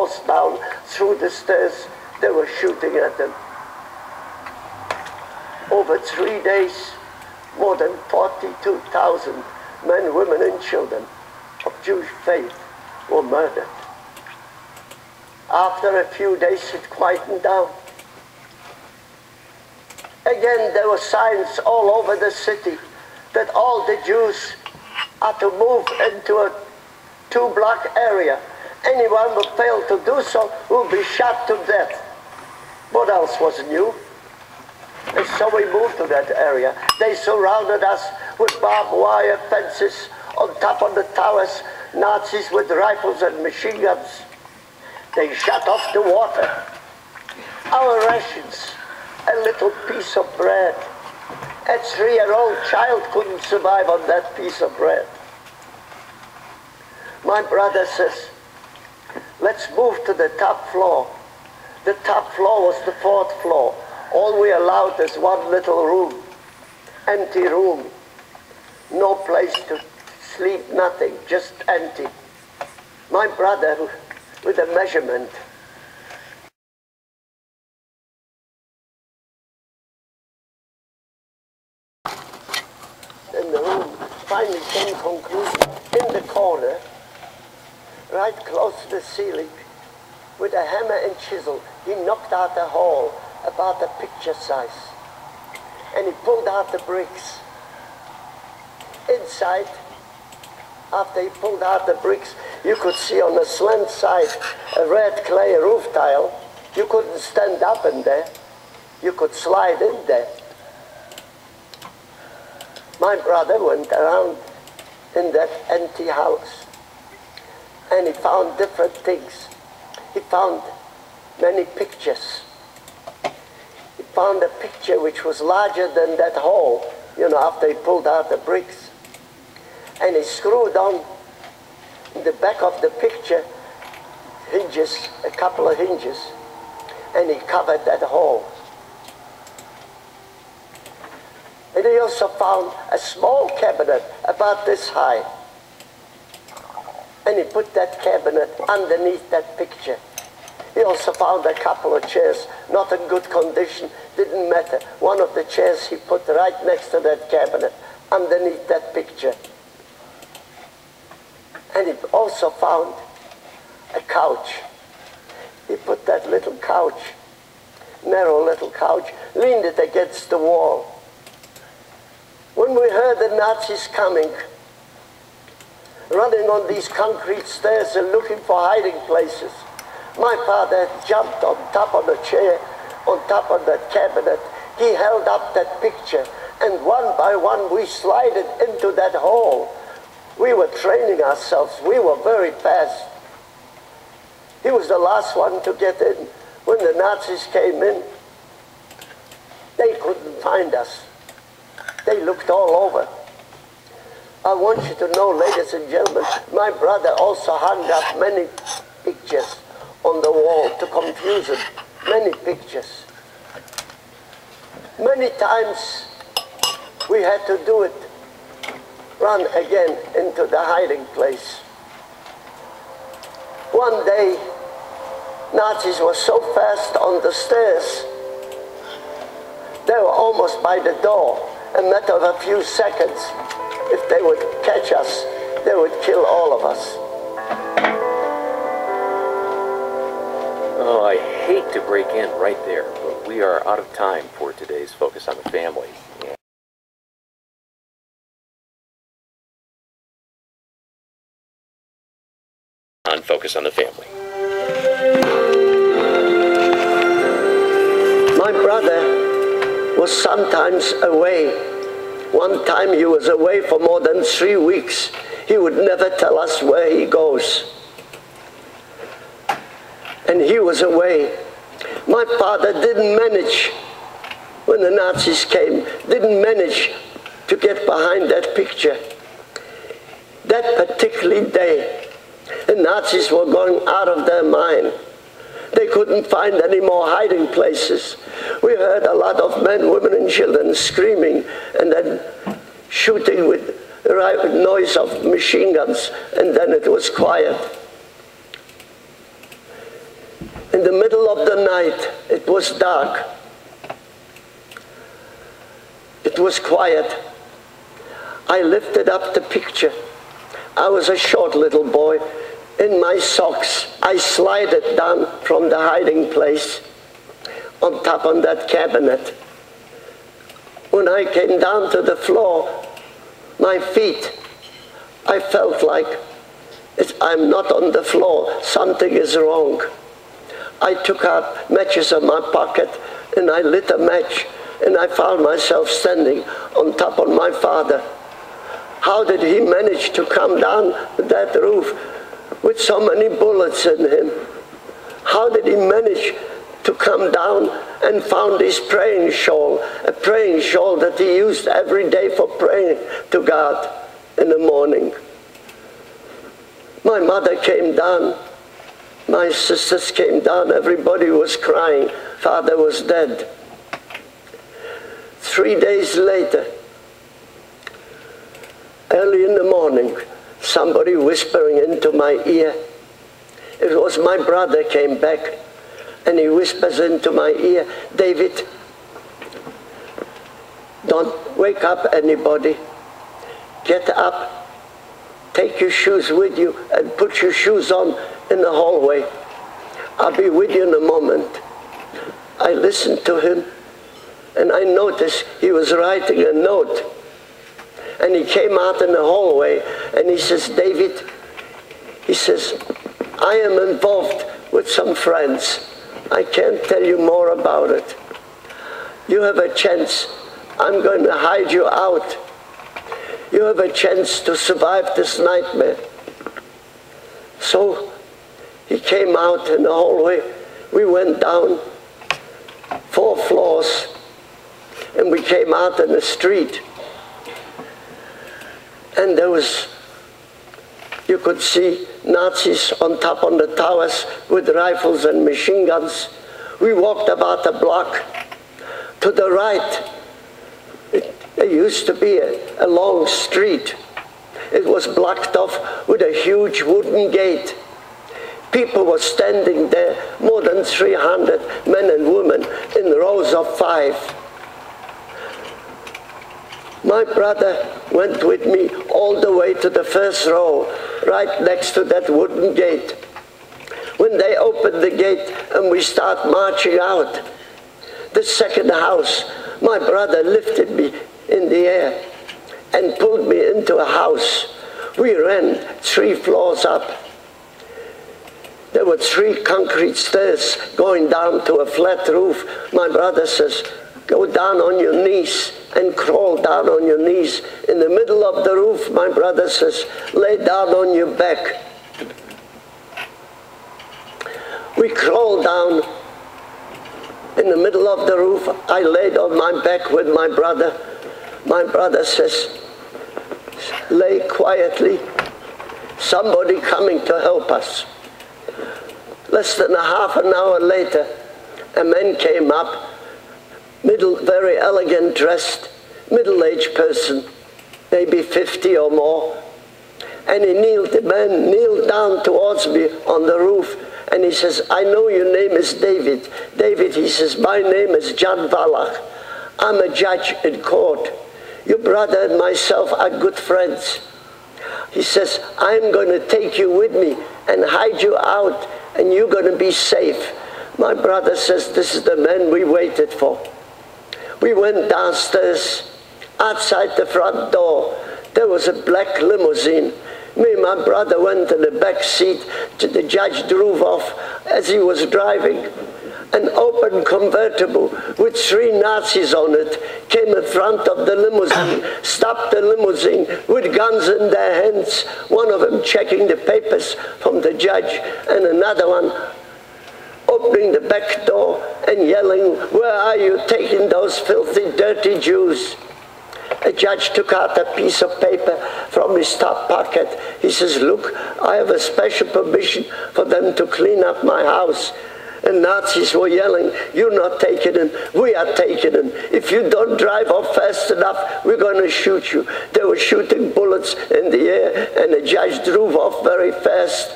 Haulacost down through the stairs. They were shooting at them. Over 3 days, more than 42,000 men, women, and children of Jewish faith were murdered. After a few days, it quietened down. Again, there were signs all over the city that all the Jews are to move into a 2-block area. Anyone who failed to do so will be shot to death. What else was new? And so we moved to that area. They surrounded us with barbed wire fences. On top of the towers, Nazis with rifles and machine guns. They shut off the water. Our rations, a little piece of bread. A 3-year-old child couldn't survive on that piece of bread. My brother says, let's move to the top floor. The top floor was the 4th floor. All we allowed is one little room, empty room. No place to sleep, nothing, just empty. My brother, with a measurement, in the room, finally came to conclusion, in the corner, right close to the ceiling, with a hammer and chisel, he knocked out a hole about a picture size. And he pulled out the bricks. Inside, after he pulled out the bricks, you could see on the slant side a red clay roof tile. You couldn't stand up in there. You could slide in there. My brother went around in that empty house and he found different things. He found many pictures. He found a picture which was larger than that hole, you know, after he pulled out the bricks. And he screwed on the back of the picture hinges, a couple of hinges, and he covered that hole. And he also found a small cabinet about this high. And he put that cabinet underneath that picture. He also found a couple of chairs, not in good condition, didn't matter. One of the chairs he put right next to that cabinet, underneath that picture. And he also found a couch. He put that little couch, narrow little couch, leaned it against the wall. When we heard the Nazis coming, running on these concrete stairs and looking for hiding places, my father jumped on top of the chair, on top of that cabinet. He held up that picture, and one by one we slided into that hole. We were training ourselves. We were very fast. He was the last one to get in. When the Nazis came in, they couldn't find us. They looked all over. I want you to know, ladies and gentlemen, my brother also hung up many pictures on the wall to confuse them. Many pictures. Many times we had to do it. Run again into the hiding place. One day, Nazis were so fast on the stairs, they were almost by the door. A matter of a few seconds, if they would catch us, they would kill all of us. Oh, I hate to break in right there, but we are out of time for today's Focus on the Family. On Focus on the Family. My brother was sometimes away. One time he was away for more than 3 weeks. He would never tell us where he goes. And he was away. My father didn't manage, when the Nazis came, didn't manage to get behind that picture. That particular day, the Nazis were going out of their mind. They couldn't find any more hiding places. We heard a lot of men, women, and children screaming and then shooting with noise of machine guns, and then it was quiet. In the middle of the night, it was dark. It was quiet. I lifted up the picture. I was a short little boy. In my socks, I slid it down from the hiding place on top of that cabinet. When I came down to the floor, my feet, I felt like I'm not on the floor. Something is wrong. I took out matches in my pocket and I lit a match, and I found myself standing on top of my father. How did he manage to come down that roof with so many bullets in him? How did he manage to come down and found his praying shawl, a praying shawl that he used every day for praying to God in the morning? My mother came down. My sisters came down. Everybody was crying. Father was dead. 3 days later, early in the morning, somebody whispering into my ear. It was my brother came back, and he whispers into my ear, David, don't wake up anybody. Get up, take your shoes with you, and put your shoes on in the hallway. I'll be with you in a moment. I listened to him, and I noticed he was writing a note. And he came out in the hallway, and he says, David, he says, I am involved with some friends. I can't tell you more about it. You have a chance. I'm going to hide you out. You have a chance to survive this nightmare. So he came out in the hallway. We went down 4 floors, and we came out in the street. And there was, you could see Nazis on top on the towers with rifles and machine guns. We walked about a block. To the right, there used to be a long street. It was blocked off with a huge wooden gate. People were standing there, more than 300 men and women in rows of 5. My brother went with me all the way to the first row, right next to that wooden gate. When they opened the gate and we start marching out, the second house, my brother lifted me in the air and pulled me into a house. We ran 3 floors up. There were 3 concrete stairs going down to a flat roof. My brother says, go down on your knees and crawl down on your knees. In the middle of the roof, my brother says, lay down on your back. We crawled down. In the middle of the roof, I laid on my back with my brother. My brother says, lay quietly. Somebody coming to help us. Less than a half an hour later, a man came up, very elegant dressed, middle-aged person, maybe 50 or more. And the man kneeled down towards me on the roof, and he says, I know your name is David. David, he says, my name is Jan Wallach. I'm a judge in court. Your brother and myself are good friends. He says, I'm going to take you with me and hide you out, and you're going to be safe. My brother says, this is the man we waited for. We went downstairs. Outside the front door, there was a black limousine. Me and my brother went in the back seat. The judge drove off. As he was driving, an open convertible with 3 Nazis on it came in front of the limousine, stopped the limousine with guns in their hands, one of them checking the papers from the judge, and another one opening the back door and yelling, where are you taking those filthy, dirty Jews? A judge took out a piece of paper from his top pocket. He says, look, I have a special permission for them to clean up my house. And Nazis were yelling, you're not taking him, we are taking him. If you don't drive off fast enough, we're going to shoot you. They were shooting bullets in the air, and the judge drove off very fast.